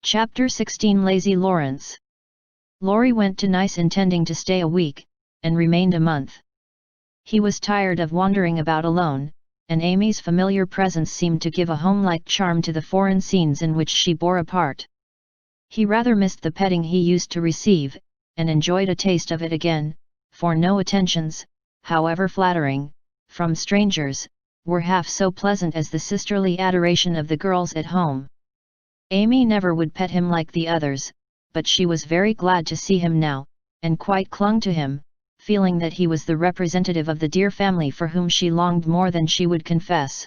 Chapter 16 Lazy Laurence. Laurie went to Nice intending to stay a week, and remained a month. He was tired of wandering about alone, and Amy's familiar presence seemed to give a home-like charm to the foreign scenes in which she bore a part. He rather missed the petting he used to receive, and enjoyed a taste of it again, for no attentions, however flattering, from strangers, were half so pleasant as the sisterly adoration of the girls at home. Amy never would pet him like the others, but she was very glad to see him now, and quite clung to him, feeling that he was the representative of the dear family for whom she longed more than she would confess.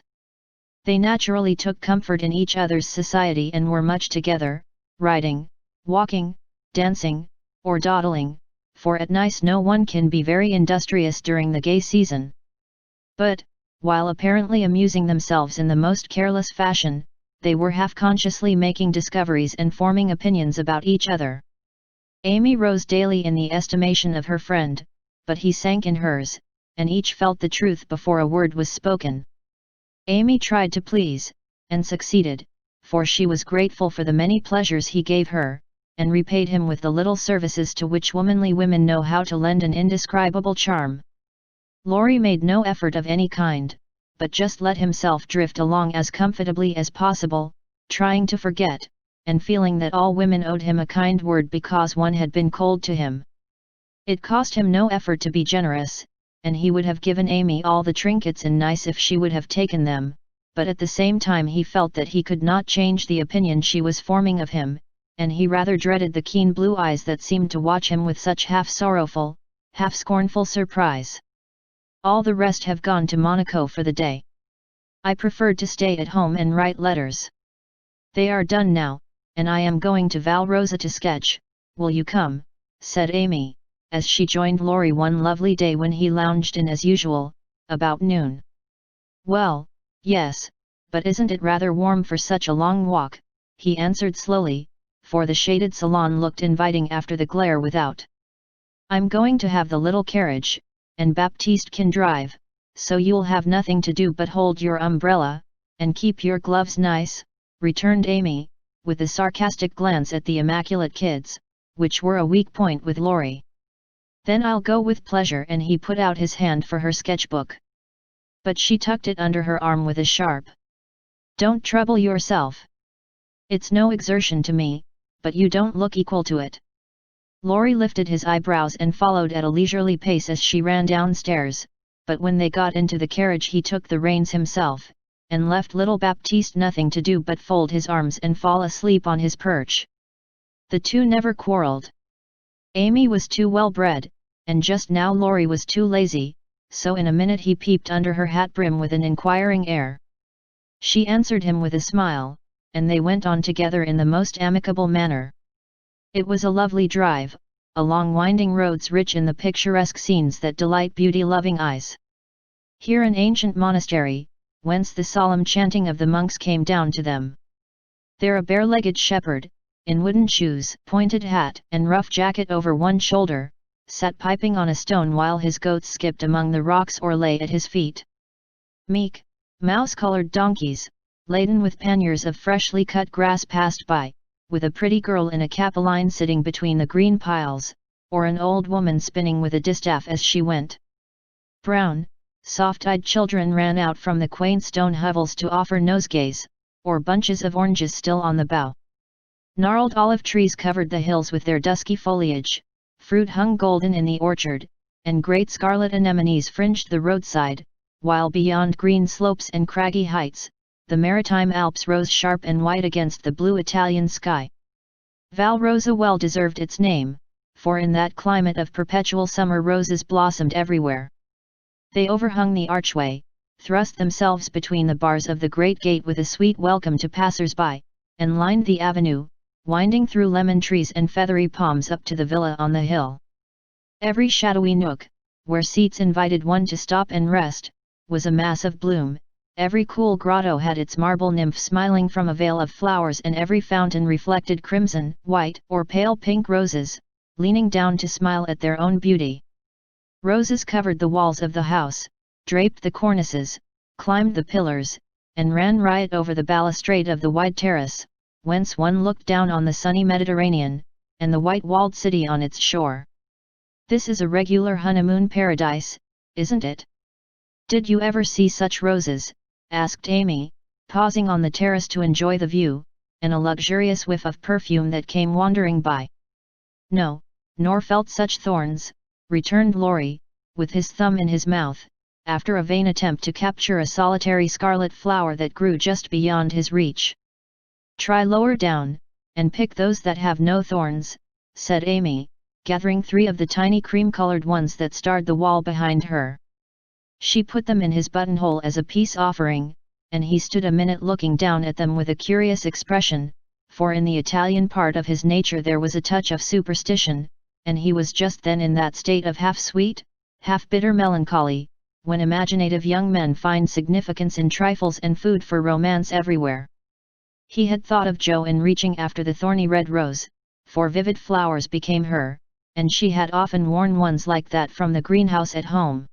They naturally took comfort in each other's society and were much together, riding, walking, dancing, or dawdling, for at Nice no one can be very industrious during the gay season. But, while apparently amusing themselves in the most careless fashion, they were half-consciously making discoveries and forming opinions about each other. Amy rose daily in the estimation of her friend, but he sank in hers, and each felt the truth before a word was spoken. Amy tried to please, and succeeded, for she was grateful for the many pleasures he gave her, and repaid him with the little services to which womanly women know how to lend an indescribable charm. Laurie made no effort of any kind, but just let himself drift along as comfortably as possible, trying to forget, and feeling that all women owed him a kind word because one had been cold to him. It cost him no effort to be generous, and he would have given Amy all the trinkets in Nice if she would have taken them, but at the same time he felt that he could not change the opinion she was forming of him, and he rather dreaded the keen blue eyes that seemed to watch him with such half-sorrowful, half-scornful surprise. All the rest have gone to Monaco for the day. I preferred to stay at home and write letters. They are done now, and I am going to Valrosa to sketch. Will you come? Said Amy, as she joined Laurie one lovely day when he lounged in as usual, about noon. Well, yes, but isn't it rather warm for such a long walk? He answered slowly, for the shaded salon looked inviting after the glare without. I'm going to have the little carriage, and Baptiste can drive, so you'll have nothing to do but hold your umbrella, and keep your gloves nice, returned Amy, with a sarcastic glance at the immaculate kids, which were a weak point with Laurie. Then I'll go with pleasure, and he put out his hand for her sketchbook. But she tucked it under her arm with a sharp, "Don't trouble yourself. It's no exertion to me, but you don't look equal to it." Laurie lifted his eyebrows and followed at a leisurely pace as she ran downstairs, but when they got into the carriage he took the reins himself, and left little Baptiste nothing to do but fold his arms and fall asleep on his perch. The two never quarrelled. Amy was too well bred, and just now Laurie was too lazy, so in a minute he peeped under her hat brim with an inquiring air. She answered him with a smile, and they went on together in the most amicable manner. It was a lovely drive, along winding roads rich in the picturesque scenes that delight beauty-loving eyes. Here an ancient monastery, whence the solemn chanting of the monks came down to them. There a bare-legged shepherd, in wooden shoes, pointed hat and rough jacket over one shoulder, sat piping on a stone while his goats skipped among the rocks or lay at his feet. Meek, mouse-colored donkeys, laden with panniers of freshly cut grass passed by, with a pretty girl in a capeline sitting between the green piles, or an old woman spinning with a distaff as she went. Brown, soft-eyed children ran out from the quaint stone hovels to offer nosegays, or bunches of oranges still on the bough. Gnarled olive trees covered the hills with their dusky foliage, fruit hung golden in the orchard, and great scarlet anemones fringed the roadside, while beyond green slopes and craggy heights, the maritime Alps rose sharp and white against the blue Italian sky. Valrosa well deserved its name, for in that climate of perpetual summer roses blossomed everywhere. They overhung the archway, thrust themselves between the bars of the great gate with a sweet welcome to passers-by, and lined the avenue, winding through lemon trees and feathery palms up to the villa on the hill. Every shadowy nook, where seats invited one to stop and rest, was a mass of bloom. Every cool grotto had its marble nymph smiling from a veil of flowers, and every fountain reflected crimson, white, or pale pink roses, leaning down to smile at their own beauty. Roses covered the walls of the house, draped the cornices, climbed the pillars, and ran riot over the balustrade of the wide terrace, whence one looked down on the sunny Mediterranean, and the white-walled city on its shore. "This is a regular honeymoon paradise, isn't it? Did you ever see such roses?" asked Amy, pausing on the terrace to enjoy the view, and a luxurious whiff of perfume that came wandering by. "No, nor felt such thorns," returned Laurie, with his thumb in his mouth, after a vain attempt to capture a solitary scarlet flower that grew just beyond his reach. "Try lower down, and pick those that have no thorns," said Amy, gathering 3 of the tiny cream-colored ones that starred the wall behind her. She put them in his buttonhole as a peace offering, and he stood a minute looking down at them with a curious expression, for in the Italian part of his nature there was a touch of superstition, and he was just then in that state of half-sweet, half-bitter melancholy, when imaginative young men find significance in trifles and food for romance everywhere. He had thought of Jo in reaching after the thorny red rose, for vivid flowers became her, and she had often worn ones like that from the greenhouse at home.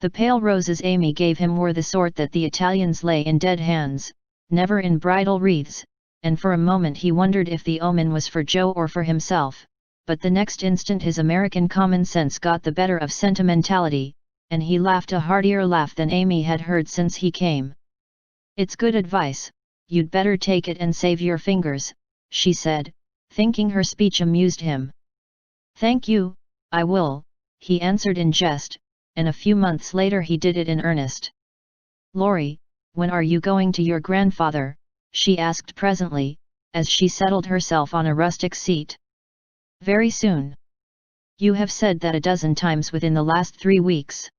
The pale roses Amy gave him were the sort that the Italians lay in dead hands, never in bridal wreaths, and for a moment he wondered if the omen was for Jo or for himself, but the next instant his American common sense got the better of sentimentality, and he laughed a heartier laugh than Amy had heard since he came. "It's good advice, you'd better take it and save your fingers," she said, thinking her speech amused him. "Thank you, I will," he answered in jest, and a few months later he did it in earnest. "Laurie, when are you going to your grandfather?" she asked presently, as she settled herself on a rustic seat. "Very soon. You have said that a dozen times within the last 3 weeks.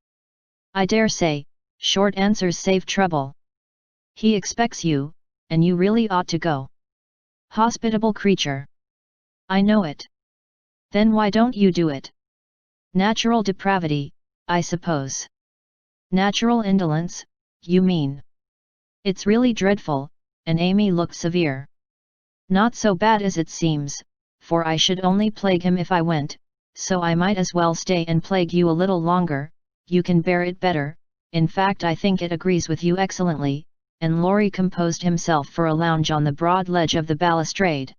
I dare say, short answers save trouble. He expects you, and you really ought to go." "Hospitable creature. I know it. Then why don't you do it?" "Natural depravity, I suppose." "Natural indolence, you mean? It's really dreadful," and Amy looked severe. "Not so bad as it seems, for I should only plague him if I went, so I might as well stay and plague you a little longer. You can bear it better, in fact I think it agrees with you excellently," and Laurie composed himself for a lounge on the broad ledge of the balustrade.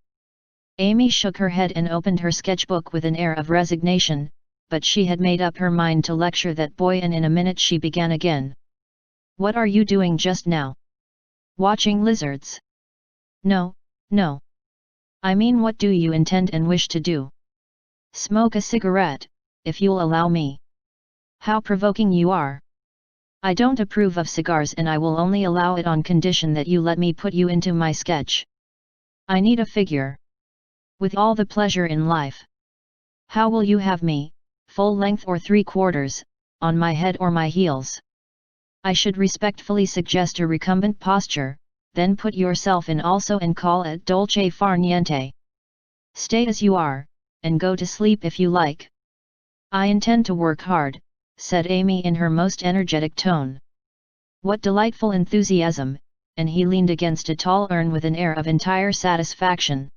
Amy shook her head and opened her sketchbook with an air of resignation, but she had made up her mind to lecture that boy, and in a minute she began again. "What are you doing just now? Watching lizards?" "No, no. I mean, what do you intend and wish to do?" "Smoke a cigarette, if you'll allow me." "How provoking you are! I don't approve of cigars, and I will only allow it on condition that you let me put you into my sketch. I need a figure." "With all the pleasure in life. How will you have me, full length or 3/4, on my head or my heels?" "I should respectfully suggest a recumbent posture, then put yourself in also and call it dolce far niente. Stay as you are, and go to sleep if you like." "I intend to work hard," said Amy in her most energetic tone. "What delightful enthusiasm!" and he leaned against a tall urn with an air of entire satisfaction.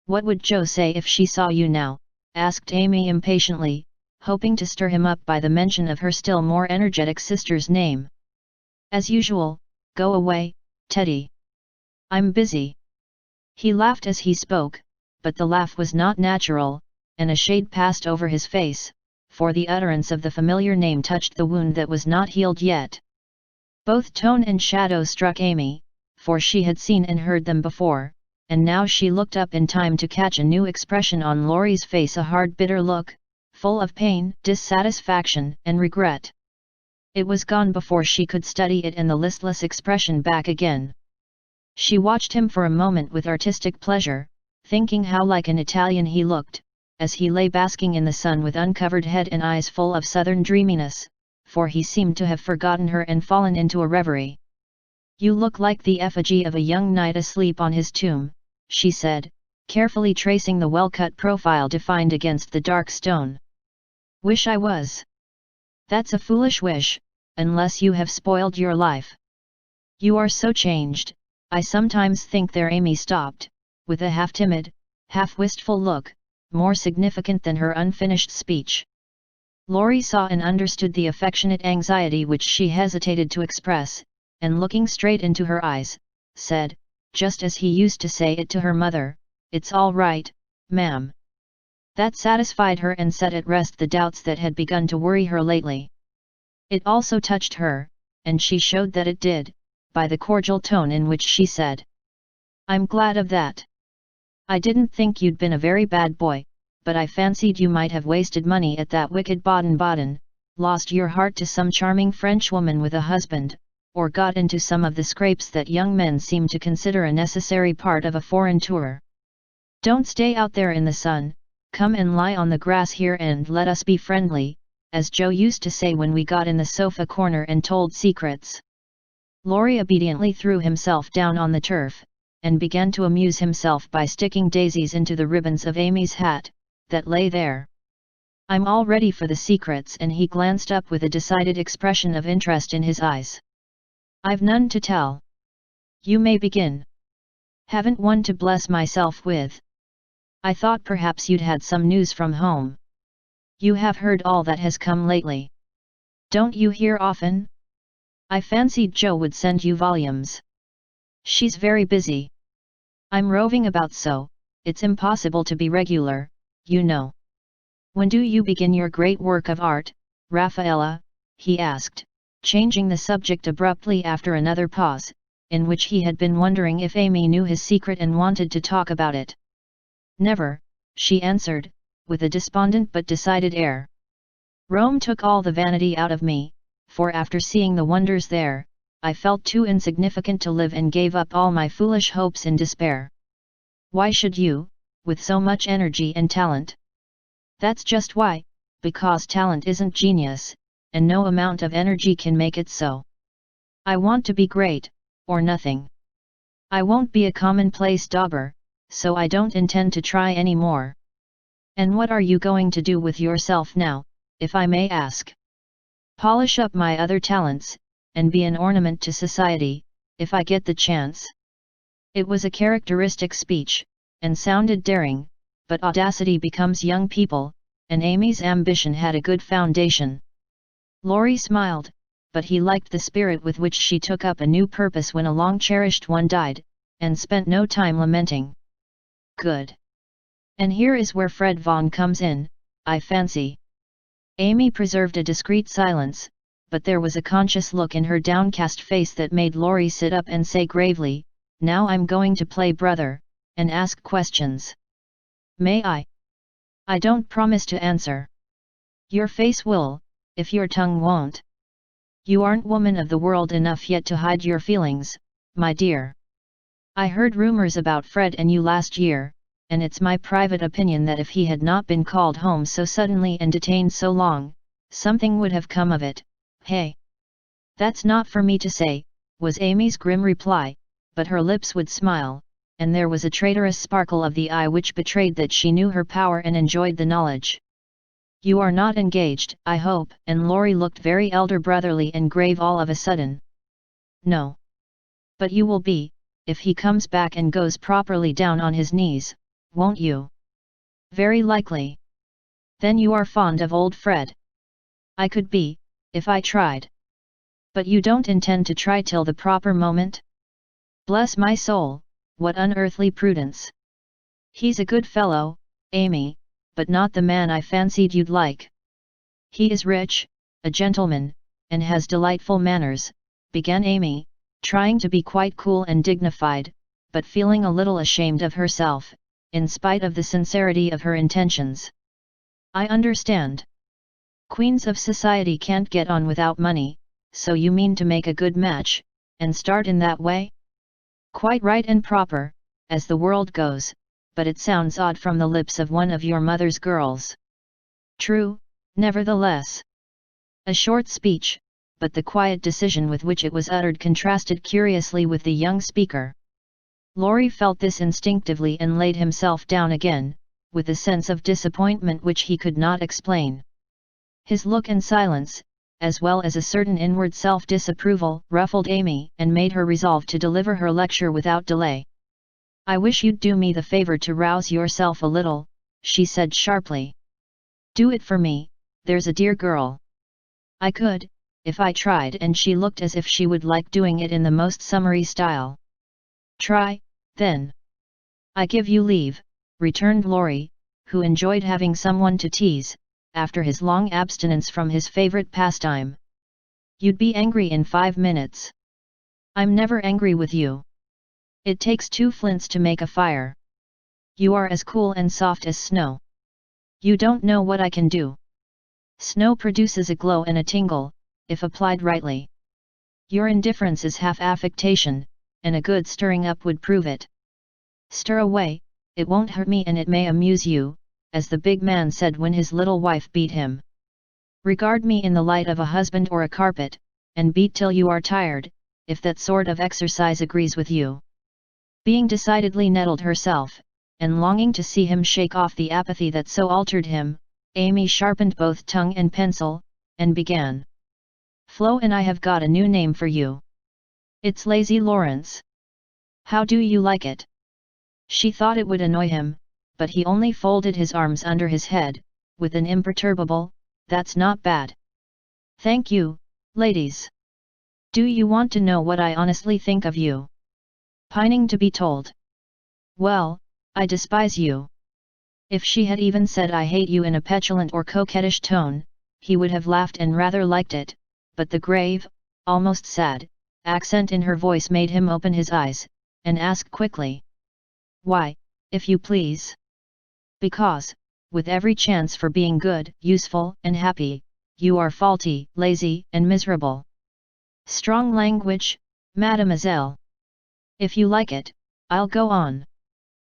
"What would Jo say if she saw you now?" asked Amy impatiently, hoping to stir him up by the mention of her still more energetic sister's name. "As usual, go away, Teddy. I'm busy." He laughed as he spoke, but the laugh was not natural, and a shade passed over his face, for the utterance of the familiar name touched the wound that was not healed yet. Both tone and shadow struck Amy, for she had seen and heard them before, and now she looked up in time to catch a new expression on Laurie's face, a hard bitter look, full of pain, dissatisfaction, and regret. It was gone before she could study it, and the listless expression back again. She watched him for a moment with artistic pleasure, thinking how like an Italian he looked, as he lay basking in the sun with uncovered head and eyes full of southern dreaminess, for he seemed to have forgotten her and fallen into a reverie. "You look like the effigy of a young knight asleep on his tomb," she said, carefully tracing the well-cut profile defined against the dark stone. "Wish I was. That's a foolish wish, unless you have spoiled your life. You are so changed, I sometimes think." There Amy stopped, with a half-timid, half-wistful look, more significant than her unfinished speech. Laurie saw and understood the affectionate anxiety which she hesitated to express, and looking straight into her eyes, said, just as he used to say it to her mother, "It's all right, ma'am." That satisfied her and set at rest the doubts that had begun to worry her lately. It also touched her, and she showed that it did, by the cordial tone in which she said, "I'm glad of that. I didn't think you'd been a very bad boy, but I fancied you might have wasted money at that wicked Baden-Baden, lost your heart to some charming Frenchwoman with a husband, or got into some of the scrapes that young men seem to consider a necessary part of a foreign tour. Don't stay out there in the sun, come and lie on the grass here and let us be friendly, as Joe used to say when we got in the sofa corner and told secrets." Laurie obediently threw himself down on the turf, and began to amuse himself by sticking daisies into the ribbons of Amy's hat, that lay there. "I'm all ready for the secrets," and he glanced up with a decided expression of interest in his eyes. "I've none to tell. You may begin." "Haven't one to bless myself with. I thought perhaps you'd had some news from home. You have heard all that has come lately. Don't you hear often? I fancied Joe would send you volumes." "She's very busy. I'm roving about so, it's impossible to be regular, you know." "When do you begin your great work of art, Raffaella?" he asked, changing the subject abruptly after another pause, in which he had been wondering if Amy knew his secret and wanted to talk about it. "Never," she answered, with a despondent but decided air. "Rome took all the vanity out of me, for after seeing the wonders there, I felt too insignificant to live and gave up all my foolish hopes in despair." "Why should you, with so much energy and talent?" "That's just why, because talent isn't genius, and no amount of energy can make it so. I want to be great, or nothing. I won't be a commonplace dauber, so I don't intend to try any more." "And what are you going to do with yourself now, if I may ask?" "Polish up my other talents, and be an ornament to society, if I get the chance." It was a characteristic speech, and sounded daring, but audacity becomes young people, and Amy's ambition had a good foundation. Laurie smiled, but he liked the spirit with which she took up a new purpose when a long-cherished one died, and spent no time lamenting. "Good. And here is where Fred Vaughan comes in, I fancy." Amy preserved a discreet silence, but there was a conscious look in her downcast face that made Laurie sit up and say gravely, "Now I'm going to play brother, and ask questions. May I?" "I don't promise to answer." "Your face will, if your tongue won't. You aren't woman of the world enough yet to hide your feelings, my dear. I heard rumors about Fred and you last year, and it's my private opinion that if he had not been called home so suddenly and detained so long, something would have come of it, hey?" "That's not for me to say," was Amy's grim reply, but her lips would smile, and there was a traitorous sparkle of the eye which betrayed that she knew her power and enjoyed the knowledge. "You are not engaged, I hope?" and Laurie looked very elder brotherly and grave all of a sudden. "No. But you will be, if he comes back and goes properly down on his knees, won't you?" "Very likely." "Then you are fond of old Fred?" "I could be, if I tried." "But you don't intend to try till the proper moment?" "Bless my soul, what unearthly prudence! He's a good fellow, Amy, but not the man I fancied you'd like." "He is rich, a gentleman, and has delightful manners," began Amy, trying to be quite cool and dignified, but feeling a little ashamed of herself, in spite of the sincerity of her intentions. "I understand. Queens of society can't get on without money, so you mean to make a good match, and start in that way?" "Quite right and proper, as the world goes, but it sounds odd from the lips of one of your mother's girls." "True, nevertheless." A short speech, but the quiet decision with which it was uttered contrasted curiously with the young speaker. Laurie felt this instinctively and laid himself down again, with a sense of disappointment which he could not explain. His look and silence, as well as a certain inward self-disapproval, ruffled Amy and made her resolve to deliver her lecture without delay. "I wish you'd do me the favor to rouse yourself a little," she said sharply. "Do it for me, there's a dear girl." "I could, if I tried," and she looked as if she would like doing it in the most summary style. "Try, Then, I give you leave, returned Laurie, who enjoyed having someone to tease, after his long abstinence from his favorite pastime. You'd be angry in 5 minutes. I'm never angry with you. It takes 2 flints to make a fire. You are as cool and soft as snow. You don't know what I can do. Snow produces a glow and a tingle, if applied rightly. Your indifference is half affectation, and a good stirring up would prove it. Stir away, it won't hurt me and it may amuse you, as the big man said when his little wife beat him. Regard me in the light of a husband or a carpet, and beat till you are tired, if that sort of exercise agrees with you. Being decidedly nettled herself, and longing to see him shake off the apathy that so altered him, Amy sharpened both tongue and pencil, and began. Flo and I have got a new name for you. It's Lazy Laurence. How do you like it? She thought it would annoy him, but he only folded his arms under his head, with an imperturbable, that's not bad. Thank you, ladies. Do you want to know what I honestly think of you? Pining to be told. Well, I despise you. If she had even said I hate you in a petulant or coquettish tone, he would have laughed and rather liked it, but the grave, almost sad, accent in her voice made him open his eyes, and ask quickly. Why, if you please? Because, with every chance for being good, useful, and happy, you are faulty, lazy, and miserable. Strong language, mademoiselle. If you like it, I'll go on.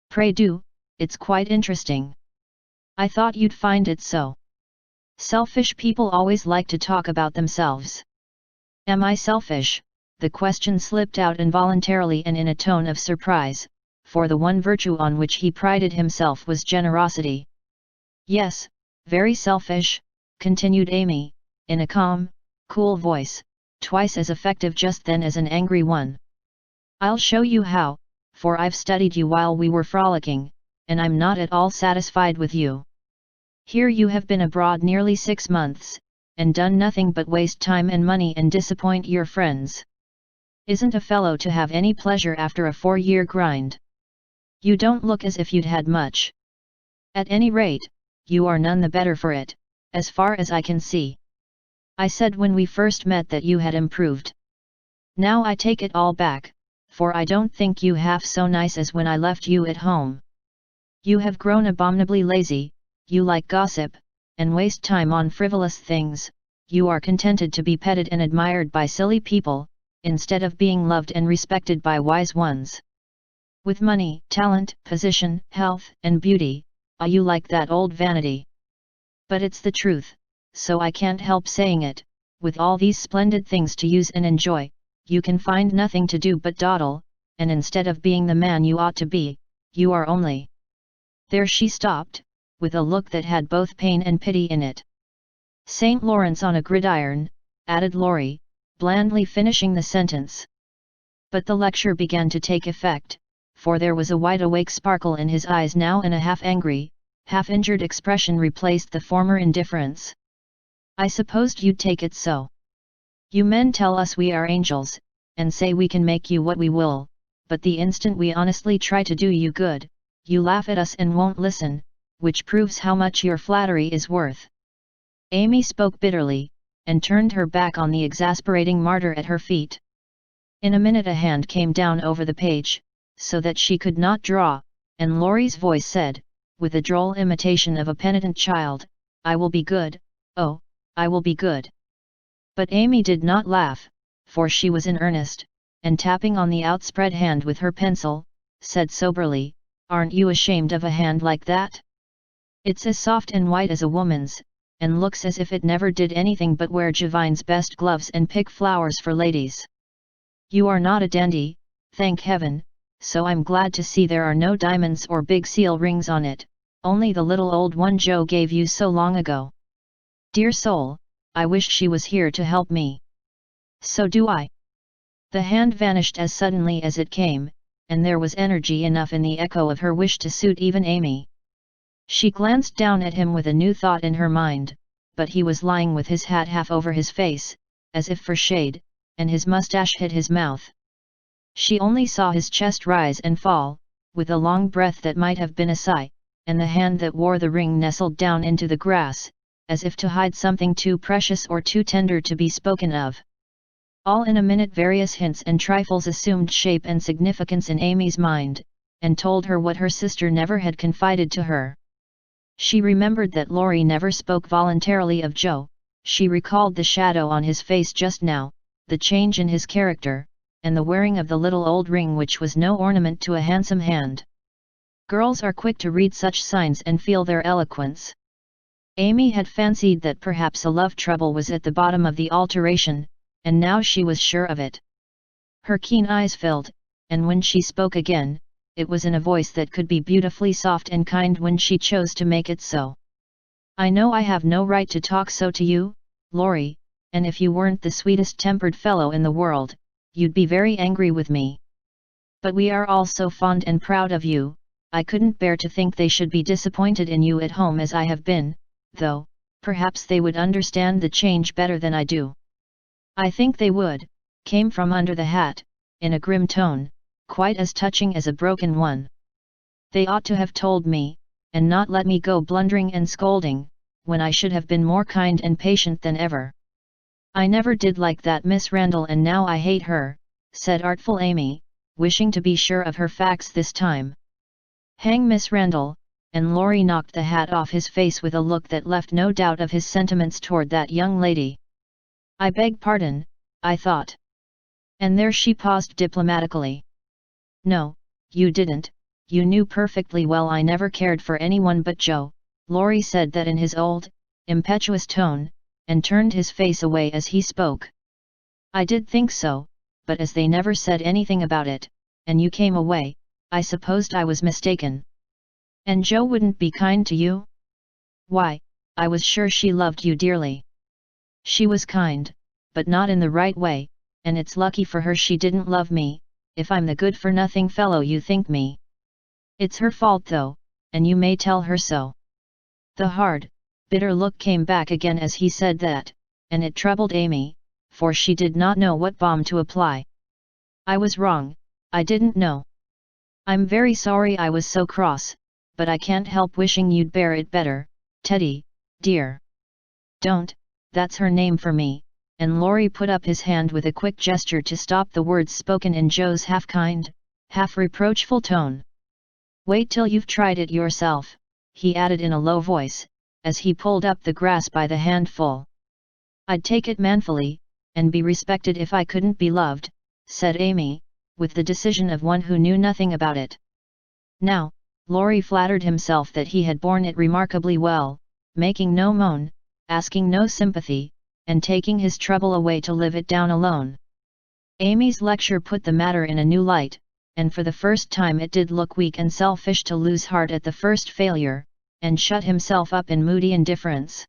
Pray do, it's quite interesting. I thought you'd find it so. Selfish people always like to talk about themselves. Am I selfish? The question slipped out involuntarily and in a tone of surprise, for the one virtue on which he prided himself was generosity. Yes, very selfish, continued Amy, in a calm, cool voice, twice as effective just then as an angry one. I'll show you how, for I've studied you while we were frolicking, and I'm not at all satisfied with you. Here you have been abroad nearly 6 months, and done nothing but waste time and money and disappoint your friends. Isn't a fellow to have any pleasure after a 4-year grind? You don't look as if you'd had much. At any rate, you are none the better for it, as far as I can see. I said when we first met that you had improved. Now I take it all back, for I don't think you half so nice as when I left you at home. You have grown abominably lazy, you like gossip, and waste time on frivolous things, you are contented to be petted and admired by silly people, instead of being loved and respected by wise ones. With money, talent, position, health, and beauty, you like that old vanity. But it's the truth, so I can't help saying it, with all these splendid things to use and enjoy, you can find nothing to do but dawdle, and instead of being the man you ought to be, you are only. There she stopped, with a look that had both pain and pity in it. St. Laurence on a gridiron, added Laurie, blandly finishing the sentence. But the lecture began to take effect, for there was a wide-awake sparkle in his eyes now and a half-angry, half-injured expression replaced the former indifference. I supposed you'd take it so. You men tell us we are angels, and say we can make you what we will, but the instant we honestly try to do you good, you laugh at us and won't listen, which proves how much your flattery is worth. Amy spoke bitterly, and turned her back on the exasperating martyr at her feet. In a minute a hand came down over the page, so that she could not draw, and Laurie's voice said, with a droll imitation of a penitent child, I will be good, oh, I will be good. But Amy did not laugh, for she was in earnest, and tapping on the outspread hand with her pencil, said soberly, Aren't you ashamed of a hand like that? It's as soft and white as a woman's, and looks as if it never did anything but wear Javine's best gloves and pick flowers for ladies. You are not a dandy, thank heaven, so I'm glad to see there are no diamonds or big seal rings on it, only the little old one Joe gave you so long ago. Dear soul, I wish she was here to help me. So do I. The hand vanished as suddenly as it came, and there was energy enough in the echo of her wish to suit even Amy. She glanced down at him with a new thought in her mind, but he was lying with his hat half over his face, as if for shade, and his mustache hid his mouth. She only saw his chest rise and fall, with a long breath that might have been a sigh, and the hand that wore the ring nestled down into the grass, as if to hide something too precious or too tender to be spoken of. All in a minute various hints and trifles assumed shape and significance in Amy's mind, and told her what her sister never had confided to her. She remembered that Laurie never spoke voluntarily of Joe, she recalled the shadow on his face just now, the change in his character, and the wearing of the little old ring which was no ornament to a handsome hand. Girls are quick to read such signs and feel their eloquence. Amy had fancied that perhaps a love trouble was at the bottom of the alteration, and now she was sure of it. Her keen eyes filled, and when she spoke again, it was in a voice that could be beautifully soft and kind when she chose to make it so. "I know I have no right to talk so to you, Laurie, and if you weren't the sweetest-tempered fellow in the world, you'd be very angry with me. But we are all so fond and proud of you, I couldn't bear to think they should be disappointed in you at home as I have been, though, perhaps they would understand the change better than I do." "I think they would," came from under the hat, in a grim tone, quite as touching as a broken one. "They ought to have told me, and not let me go blundering and scolding, when I should have been more kind and patient than ever. I never did like that Miss Randall and now I hate her," said artful Amy, wishing to be sure of her facts this time. "Hang Miss Randall," and Laurie knocked the hat off his face with a look that left no doubt of his sentiments toward that young lady. "I beg pardon, I thought." And there she paused diplomatically. "No, you didn't, you knew perfectly well I never cared for anyone but Joe," Laurie said that in his old, impetuous tone, and turned his face away as he spoke. "I did think so, but as they never said anything about it, and you came away, I supposed I was mistaken." "And Joe wouldn't be kind to you?" "Why, I was sure she loved you dearly. She was kind, but not in the right way, and it's lucky for her she didn't love me, if I'm the good-for-nothing fellow you think me. It's her fault though, and you may tell her so." The hard, bitter look came back again as he said that, and it troubled Amy, for she did not know what balm to apply. "I was wrong, I didn't know. I'm very sorry I was so cross, but I can't help wishing you'd bear it better, Teddy, dear." "Don't, that's her name for me," and Laurie put up his hand with a quick gesture to stop the words spoken in Joe's half-kind, half-reproachful tone. "Wait till you've tried it yourself," he added in a low voice, as he pulled up the grass by the handful. "I'd take it manfully, and be respected if I couldn't be loved," said Amy, with the decision of one who knew nothing about it. Now, Laurie flattered himself that he had borne it remarkably well, making no moan, asking no sympathy, and taking his trouble away to live it down alone. Amy's lecture put the matter in a new light, and for the first time it did look weak and selfish to lose heart at the first failure, and shut himself up in moody indifference.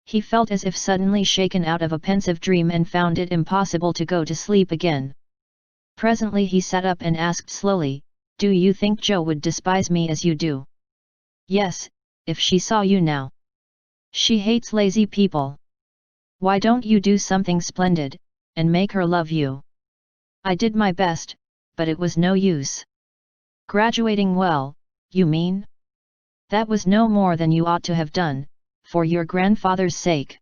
He felt as if suddenly shaken out of a pensive dream and found it impossible to go to sleep again. Presently he sat up and asked slowly, "Do you think Joe would despise me as you do?" "Yes, if she saw you now. She hates lazy people. Why don't you do something splendid, and make her love you?" "I did my best, but it was no use." "Graduating well, you mean? That was no more than you ought to have done, for your grandfather's sake.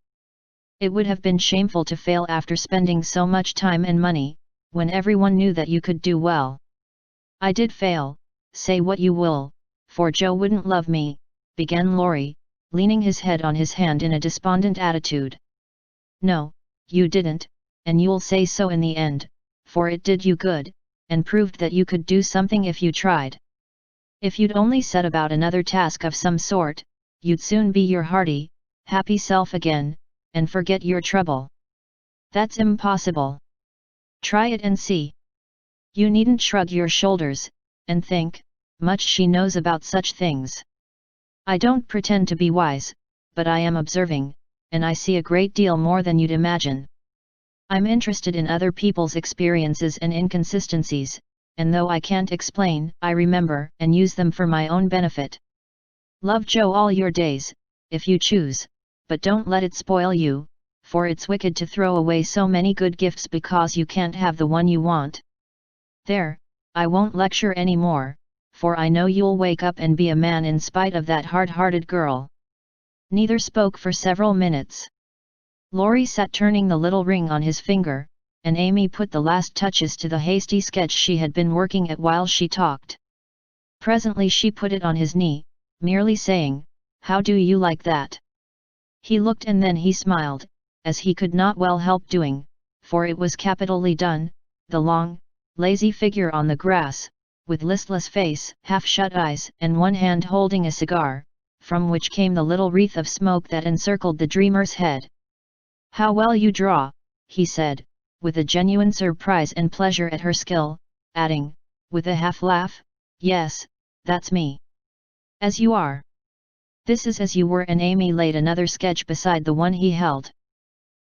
It would have been shameful to fail after spending so much time and money, when everyone knew that you could do well." "I did fail, say what you will, for Joe wouldn't love me," began Laurie, leaning his head on his hand in a despondent attitude. "No, you didn't, and you'll say so in the end, for it did you good, and proved that you could do something if you tried. If you'd only set about another task of some sort, you'd soon be your hearty, happy self again, and forget your trouble." "That's impossible." "Try it and see. You needn't shrug your shoulders, and think, much she knows about such things. I don't pretend to be wise, but I am observing, and I see a great deal more than you'd imagine. I'm interested in other people's experiences and inconsistencies, and though I can't explain, I remember and use them for my own benefit. Love Joe all your days, if you choose, but don't let it spoil you, for it's wicked to throw away so many good gifts because you can't have the one you want." There, I won't lecture any more, for I know you'll wake up and be a man in spite of that hard-hearted girl." Neither spoke for several minutes. Laurie sat turning the little ring on his finger, and Amy put the last touches to the hasty sketch she had been working at while she talked. Presently she put it on his knee, merely saying, "How do you like that?" He looked and then he smiled, as he could not well help doing, for it was capitally done, the long, lazy figure on the grass, with listless face, half-shut eyes and one hand holding a cigar, from which came the little wreath of smoke that encircled the dreamer's head. "How well you draw," he said, with a genuine surprise and pleasure at her skill, adding, with a half-laugh, "Yes, that's me. As you are. This is as you were," and Amy laid another sketch beside the one he held.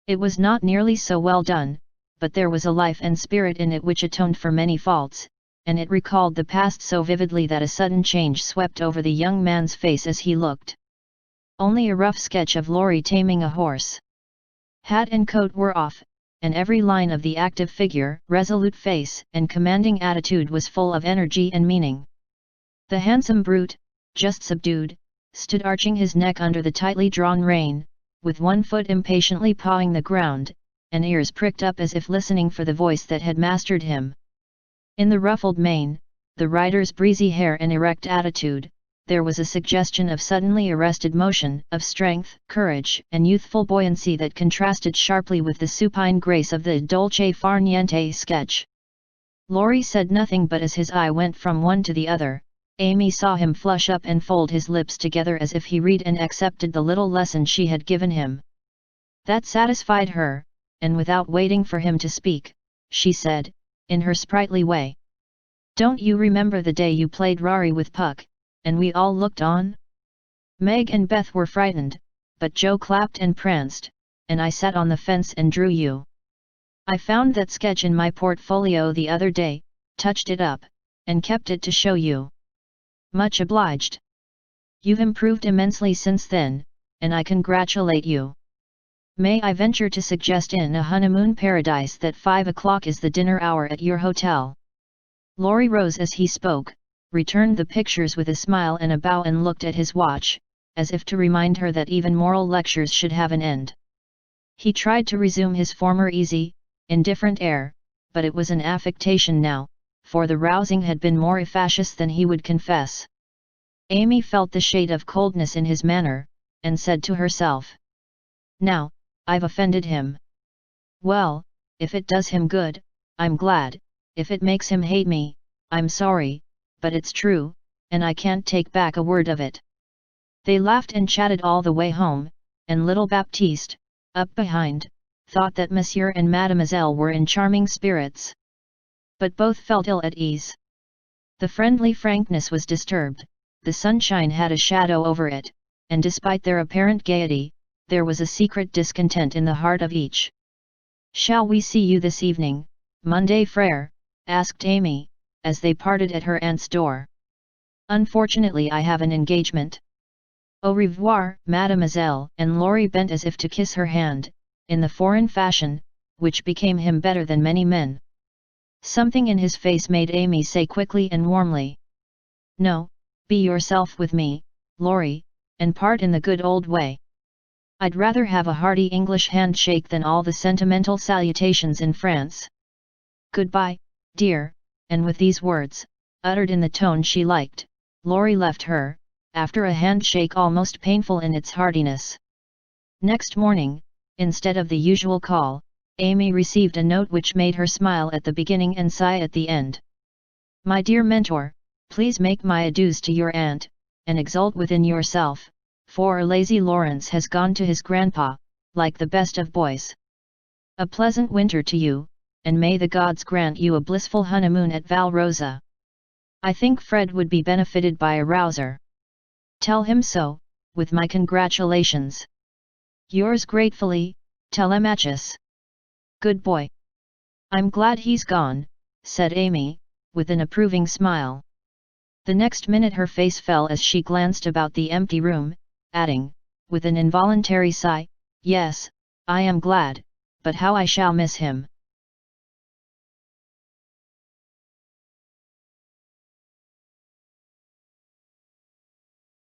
It was not nearly so well done, but there was a life and spirit in it which atoned for many faults, and it recalled the past so vividly that a sudden change swept over the young man's face as he looked. Only a rough sketch of Laurie taming a horse. Hat and coat were off, and every line of the active figure, resolute face and commanding attitude was full of energy and meaning. The handsome brute, just subdued, stood arching his neck under the tightly drawn rein, with one foot impatiently pawing the ground, and ears pricked up as if listening for the voice that had mastered him. In the ruffled mane, the rider's breezy hair and erect attitude, there was a suggestion of suddenly arrested motion, of strength, courage, and youthful buoyancy that contrasted sharply with the supine grace of the dolce far niente sketch. Laurie said nothing, but as his eye went from one to the other, Amy saw him flush up and fold his lips together as if he read and accepted the little lesson she had given him. That satisfied her, and without waiting for him to speak, she said, in her sprightly way, "Don't you remember the day you played Rari with Puck, and we all looked on? Meg and Beth were frightened, but Joe clapped and pranced, and I sat on the fence and drew you. I found that sketch in my portfolio the other day, touched it up, and kept it to show you. Much obliged. You've improved immensely since then, and I congratulate you. May I venture to suggest in a honeymoon paradise that 5 o'clock is the dinner hour at your hotel?" Laurie rose as he spoke, returned the pictures with a smile and a bow and looked at his watch, as if to remind her that even moral lectures should have an end. He tried to resume his former easy, indifferent air, but it was an affectation now, for the rousing had been more efficacious than he would confess. Amy felt the shade of coldness in his manner, and said to herself, "Now, I've offended him. Well, if it does him good, I'm glad, if it makes him hate me, I'm sorry, but it's true, and I can't take back a word of it." They laughed and chatted all the way home, and little Baptiste, up behind, thought that Monsieur and Mademoiselle were in charming spirits. But both felt ill at ease. The friendly frankness was disturbed, the sunshine had a shadow over it, and despite their apparent gaiety, there was a secret discontent in the heart of each. "Shall we see you this evening, Monday Frere?" asked Amy, as they parted at her aunt's door. "Unfortunately I have an engagement." "Au revoir, mademoiselle," and Laurie bent as if to kiss her hand, in the foreign fashion, which became him better than many men. Something in his face made Amy say quickly and warmly, "No, be yourself with me, Laurie, and part in the good old way. I'd rather have a hearty English handshake than all the sentimental salutations in France. Goodbye, dear," and with these words, uttered in the tone she liked, Laurie left her, after a handshake almost painful in its heartiness. Next morning, instead of the usual call, Amy received a note which made her smile at the beginning and sigh at the end. "My dear mentor, please make my adieus to your aunt, and exult within yourself, for lazy Laurence has gone to his grandpa, like the best of boys. A pleasant winter to you, and may the gods grant you a blissful honeymoon at Val Rosa. I think Fred would be benefited by a rouser. Tell him so, with my congratulations. Yours gratefully, Telemachus." "Good boy. I'm glad he's gone," said Amy, with an approving smile. The next minute her face fell as she glanced about the empty room, adding, with an involuntary sigh, "Yes, I am glad, but how I shall miss him."